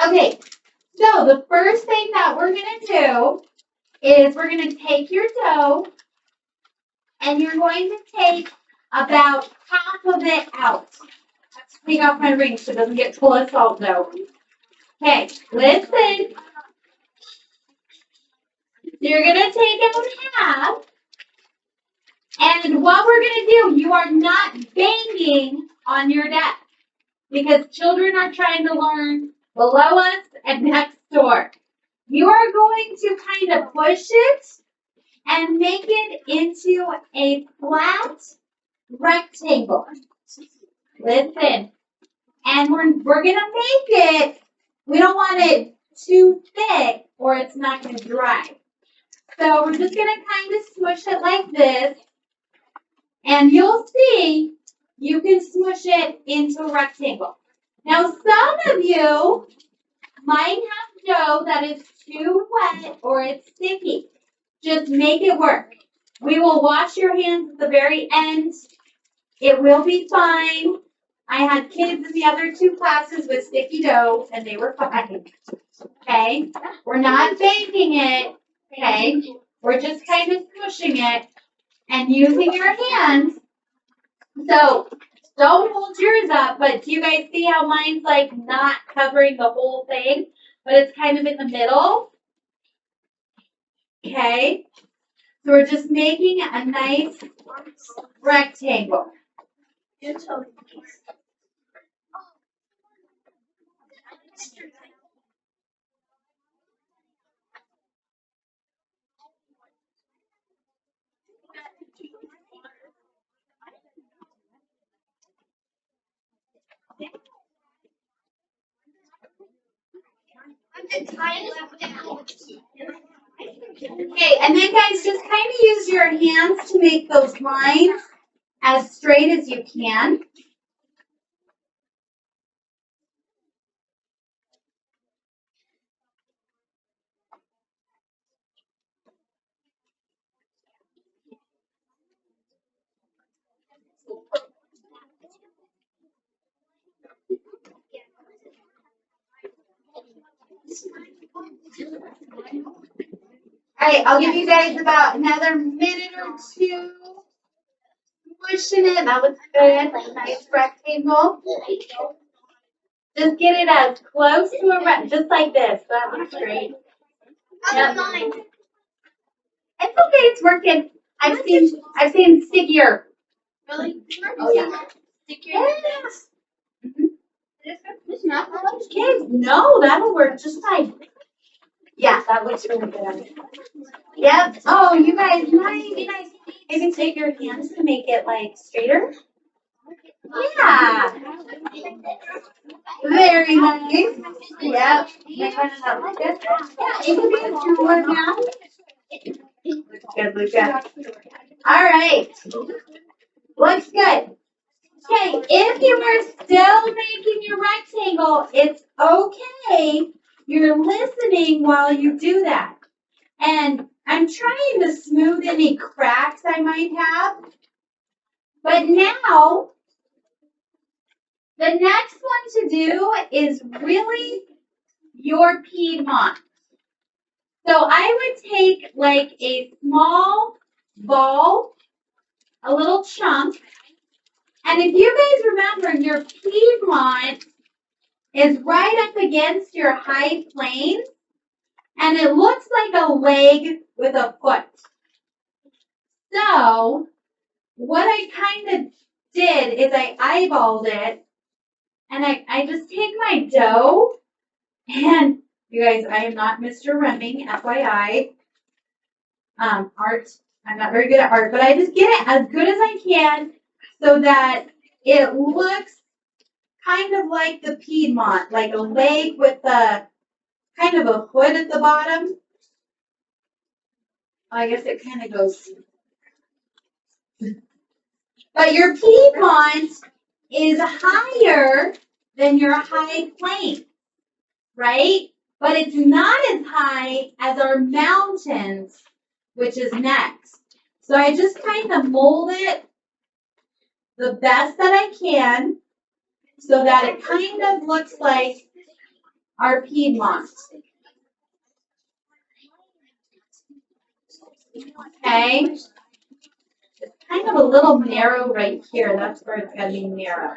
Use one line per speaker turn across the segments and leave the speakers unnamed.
Okay, so the first thing that we're going to do is we're going to take your dough and you're going to take about half of it out. Let's take off my ring so it doesn't get full of salt dough. Okay, listen. You're going to take out half. And what we're going to do, you are not banging on your desk because children are trying to learn below us and next door. You are going to kind of push it and make it into a flat rectangle. Listen. And we're going to make it, we don't want it too thick or it's not going to dry. So we're just going to kind of smush it like this. And you'll see you can smush it into a rectangle. Now, some of you might have dough that is too wet or it's sticky. Just make it work. We will wash your hands at the very end. It will be fine. I had kids in the other two classes with sticky dough, and they were fine. Okay? We're not baking it. Okay? We're just kind of smushing it and using your hands. So don't hold yours up, but do you guys see how mine's like not covering the whole thing, but it's kind of in the middle? Okay. So we're just making a nice rectangle. Okay, and then guys, just kind of use your hands to make those lines as straight as you can. All right, I'll give you guys about another minute or two. Pushing it, that looks good. Nice rectangle. Just get it as close to a rectangle, just like this. That looks great. Yep. It's okay, it's working. I've seen stickier.
Really?
Oh yeah.
Stickier?
Yes.
It's not.
Kids, no, that'll work just fine. Yeah, that looks really good. Yep. Oh, you guys, nice. Maybe take your hands to make it like straighter. Yeah. Very nice. Yep. Make that look good. Yeah, you can do it your work now. Good, Luca. All right. Looks good. Okay, if you are still making your rectangle, it's okay. You're listening while you do that. And I'm trying to smooth any cracks I might have. But now, the next one to do is really your Piedmont. So I would take like a small ball, a little chunk, and if you guys remember, your Piedmont is right up against your high plane, and it looks like a leg with a foot. So what I kind of did is I eyeballed it, and I just take my dough, and you guys, I am not Mr. Remming, FYI. Art, I'm not very good at art, but I just get it as good as I can so that it looks kind of like the Piedmont, like a leg with a kind of a foot at the bottom. I guess it kind of goes. But your Piedmont is higher than your high plane, right? But it's not as high as our mountains, which is next. So I just kind of mold it the best that I can so that it kind of looks like our Piedmont. Okay? It's kind of a little narrow right here. That's where it's going to be narrow.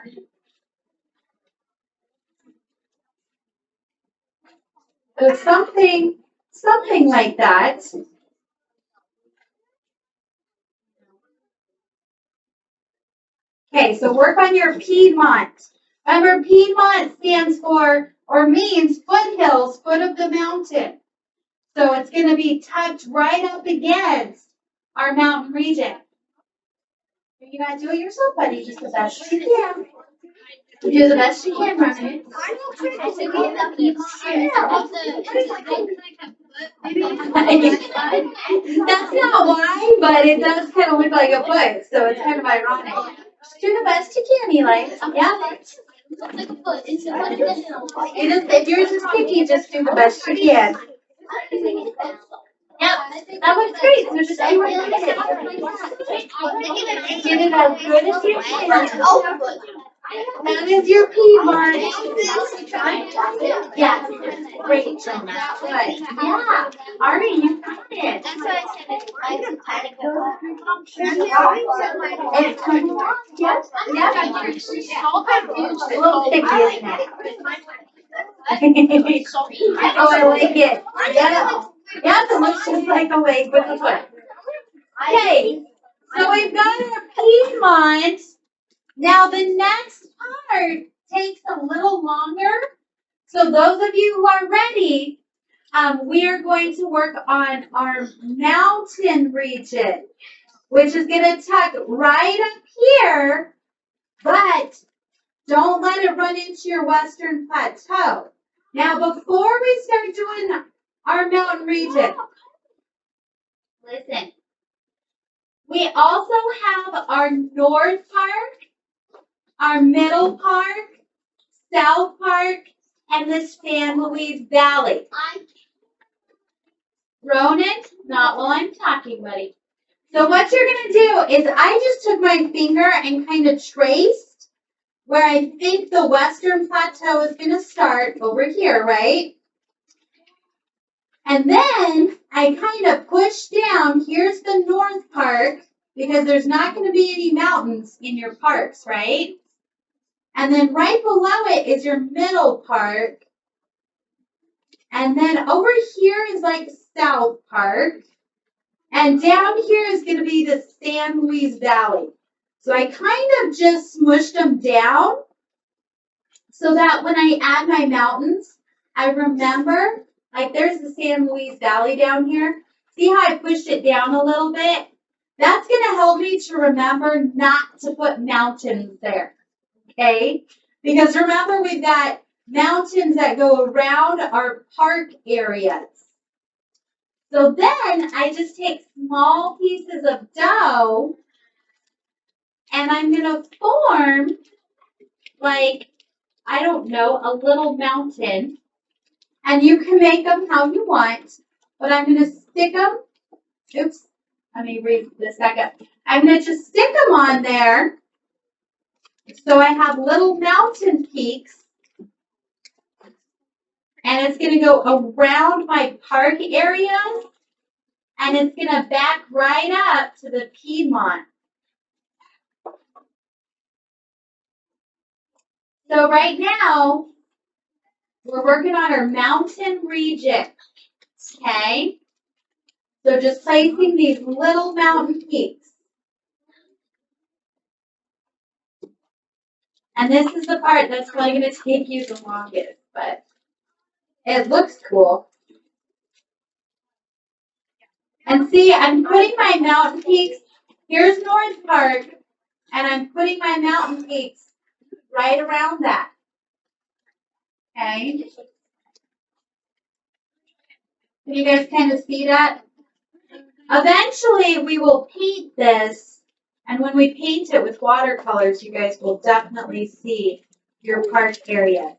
So something like that. Okay, so work on your Piedmont. Remember, Piedmont stands for, or means, foothills, foot of the mountain. So it's going to be tucked right up against our mountain region. You gotta do it yourself, buddy, just the best you can. Do the best you can, Ronnie. That's not why, but it does kind of look like a foot, so it's kind of ironic. Just do the best you can, Eli. Yeah. If yours is picky, just do the best you can. Yep, that looks great. So just do what you can. Get it as good as you can. That is your Piedmont. Yes, great, Jonah. Good. Yeah, Ari, you got it.
That's why I said it.
It's coming along. Yes. It's a little sticky, isn't it? Oh, I like it. Yeah. Yeah, it looks just like a lake with a foot. Okay, so we've got our Piedmont. Now the next part takes a little longer. So those of you who are ready, we are going to work on our mountain region, which is going to tuck right up here, but don't let it run into your western plateau. Now, before we start doing our mountain region, listen. We also have our North Park, our Middle Park, South Park, and the San Luis Valley. Ronan, not while I'm talking, buddy. So what you're going to do is I just took my finger and kind of traced where I think the Western Plateau is going to start over here, right? And then I kind of push down. Here's the North Park because there's not going to be any mountains in your parks, right? And then right below it is your Middle Park. And then over here is like South Park. And down here is going to be the San Luis Valley. So I kind of just smushed them down so that when I add my mountains, I remember, like there's the San Luis Valley down here. See how I pushed it down a little bit? That's going to help me to remember not to put mountains there, okay? Because remember, we've got mountains that go around our park areas. So then I just take small pieces of dough and I'm going to form like, I don't know, a little mountain. And you can make them how you want, but I'm going to stick them. Oops, let me read this back up. I'm going to just stick them on there so I have little mountain peaks. And it's going to go around my park areas. And it's going to back right up to the Piedmont. So right now, we're working on our mountain region. Okay? So just placing these little mountain peaks. And this is the part that's probably going to take you the longest, but it looks cool. And see, I'm putting my mountain peaks, here's North Park, and I'm putting my mountain peaks right around that. Okay? Can you guys kind of see that? Eventually, we will paint this, and when we paint it with watercolors, you guys will definitely see your park area.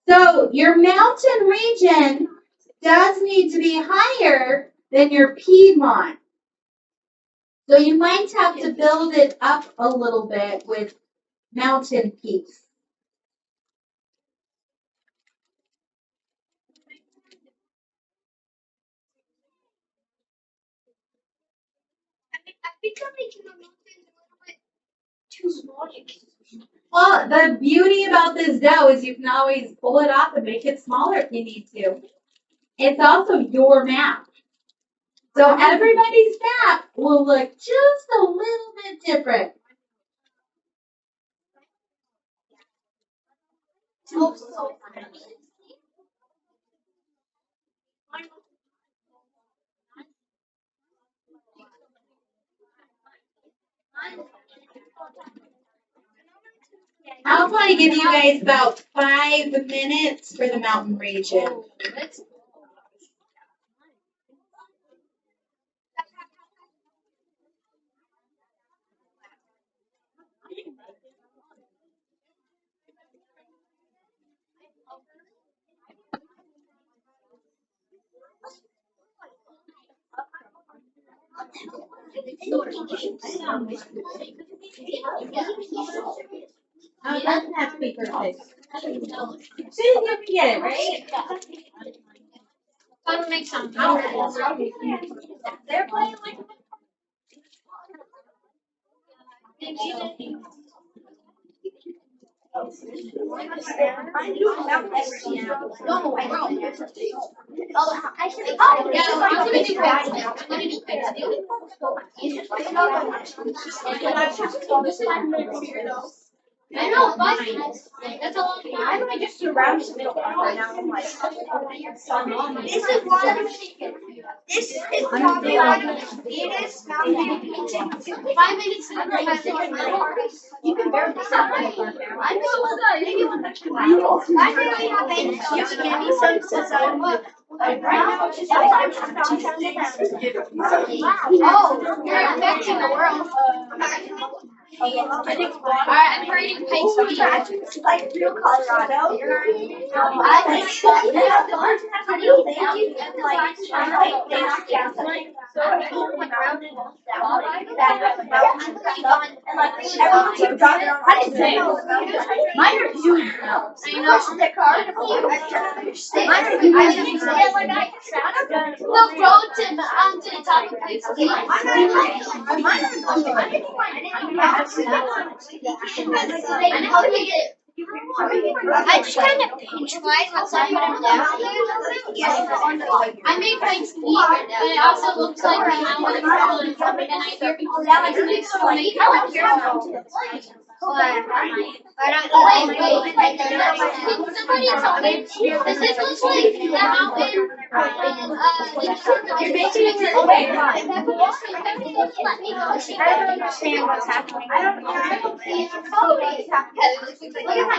So your mountain region does need to be higher than your Piedmont. So you might have to build it up a little bit with mountain peaks.
I think I'm making the mountains a little bit too small.
Well, the beauty about this dough is you can always pull it off and make it smaller if you need to. It's also your map. So everybody's map will look just a little bit different. I'll probably give you guys about 5 minutes for the mountain region. Oh, it doesn't have to be perfect. As soon as you can get it, right?
I'm gonna make some.
They're playing like
I should have. Oh, yeah, I'm gonna do fast. I'm gonna do fast. I know, 5 minutes. That's a long time.
I don't just around the middle part right now. I'm like,
This is one. This is probably one of the weirdest mountains. 5 minutes in
you can barely see it.
I know. I really have been.
Right now, it's just like,
Oh, you're affecting the world. Alright, I'm reading page 3.
like real Colorado. Mine are huge.
I know.
The car. Mine are huge.
They'll throw it onto the top of places. I just kind of pinch mine once I put them down. I make mine speed, but it also looks like I want to travel and I hear people say it's nice to make it. Can somebody tell me, does this look like the mountain? You're making it okay.
I don't understand what's happening. I don't know.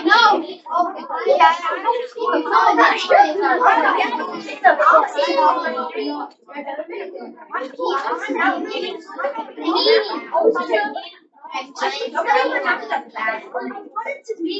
No. Yeah. Please, excuse me.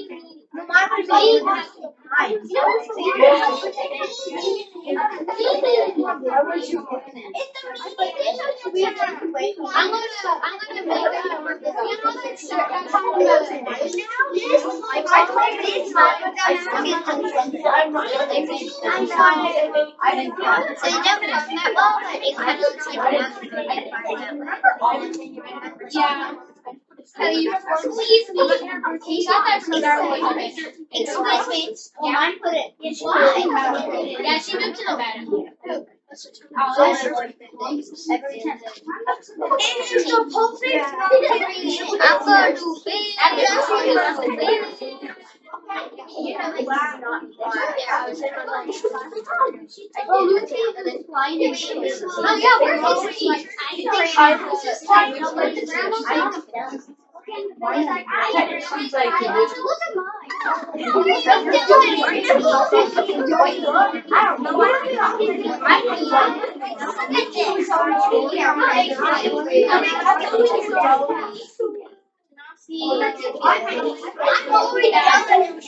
Mine put it.
Yeah, she moved to the bathroom.
Every 10 days.
I'm going to bed. Oh yeah, where's his feet?
I'm already done.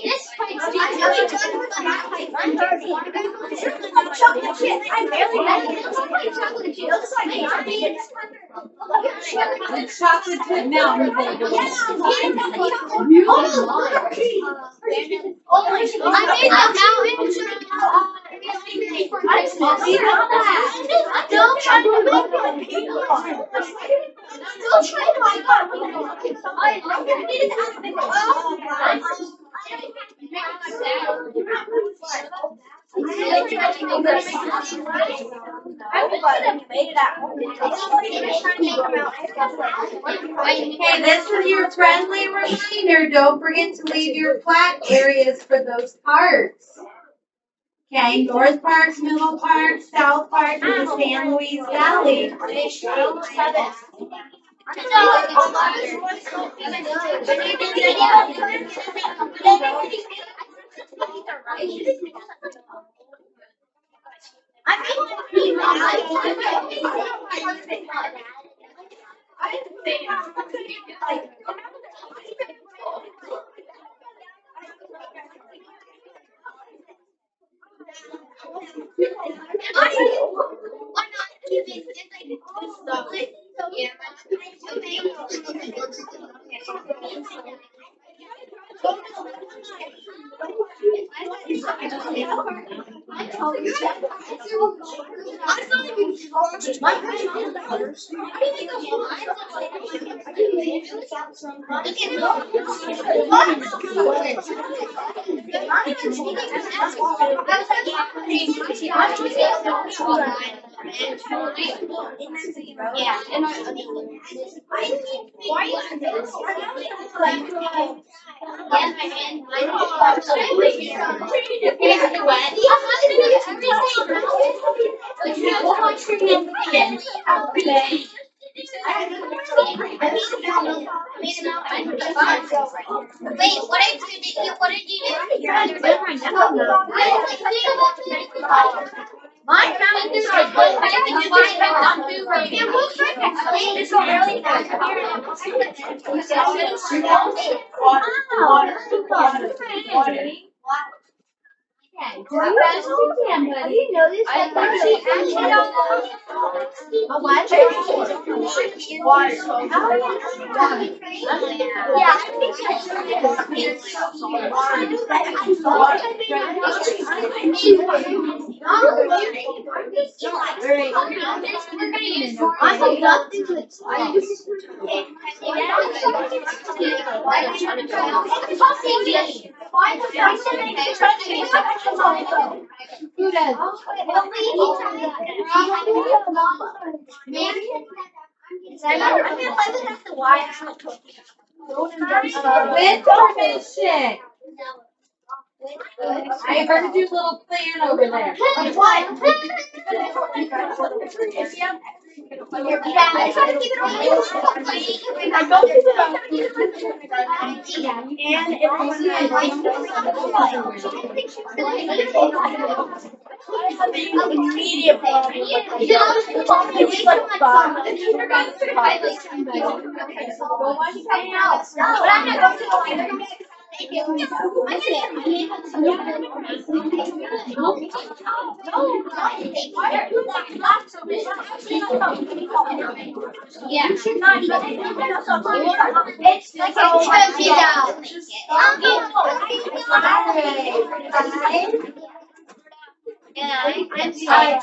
This fight's
Chocolate chip. I barely had it.
chocolate chip.
The chocolate chip mountain.
Oh my god. I made the mountain for Christmas. Don't try to make it. Don't try to make it. I'm gonna get it out of the
Okay, this is your friendly reminder. Don't forget to leave your flat areas for those parks. Okay, North Park, Middle Park, South Park, and the San Luis Valley.
Wait, what did you do? What did you do?
My mountain is like
With permission. I heard your little plan over there.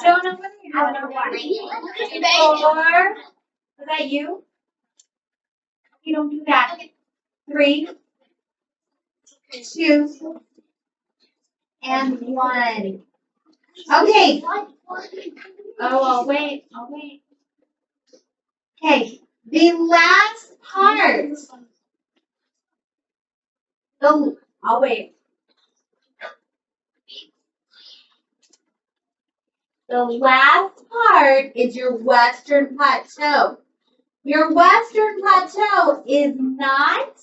Jonah, what do you have? 4. Is that you? You don't do that. 3, 2, and 1. Okay. I'll wait. Okay. The last part. I'll wait. The last part is your Western Plateau. Your Western Plateau is not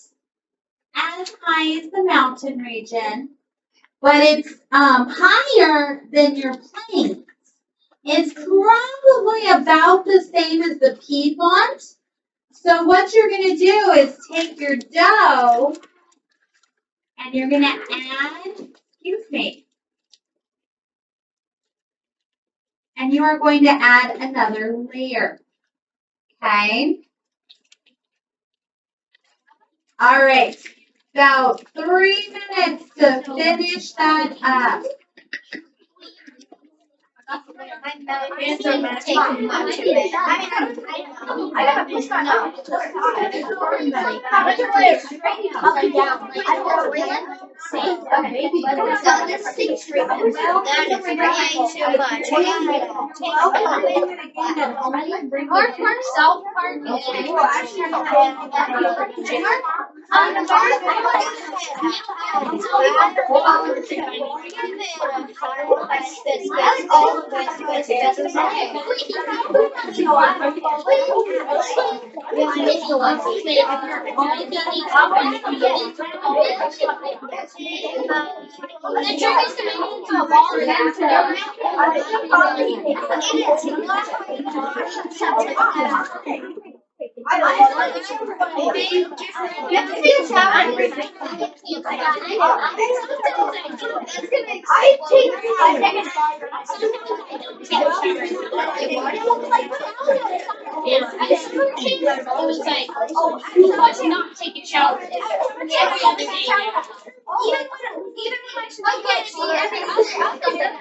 as high as the mountain region, but it's higher than your plains. It's probably about the same as the Piedmont. So what you're going to do is take your dough and you're going to add, and you are going to add another layer. Okay? All right. About 3 minutes to finish that up.
Hands are taking much of it. I gotta push that up. Up and down. I don't know where that is 6 treatments. That is way too much. Mark South Park It was like, oh, you must not take a shower every other day. Even when every other day.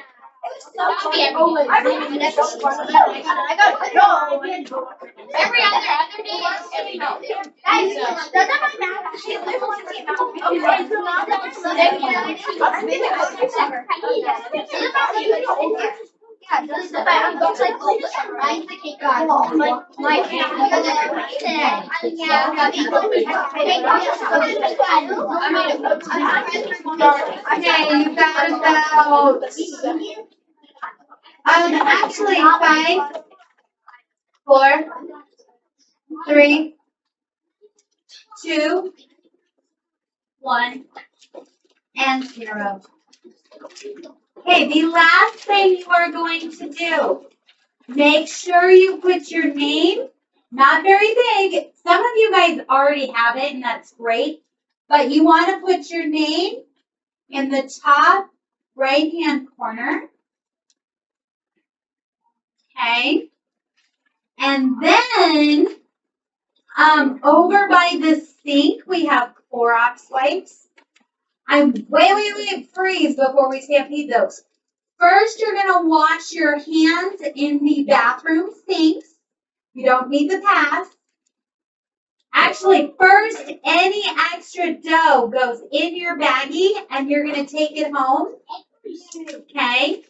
Okay, you got about, actually 5, 4, 3, 2, 1, and 0. Okay, the last thing you are going to do, make sure you put your name, not very big. Some of you guys already have it, and that's great. But you want to put your name in the top right-hand corner. Okay. And then, over by the sink, we have Clorox wipes. Wait, freeze before we stampede those. First, you're going to wash your hands in the bathroom sinks. You don't need the pads. Actually, first, any extra dough goes in your baggie, and you're going to take it home. Okay?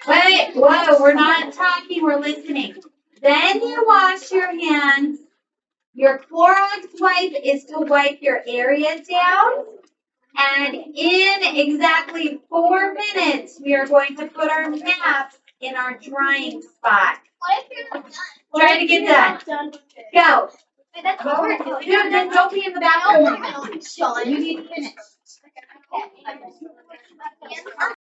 Wait, whoa, we're not talking, we're listening. Then you wash your hands. Your Clorox wipe is to wipe your area down. And in exactly 4 minutes, we are going to put our masks in our drying spot. Try to get done. Go. No, then don't be in the bathroom. You need to finish.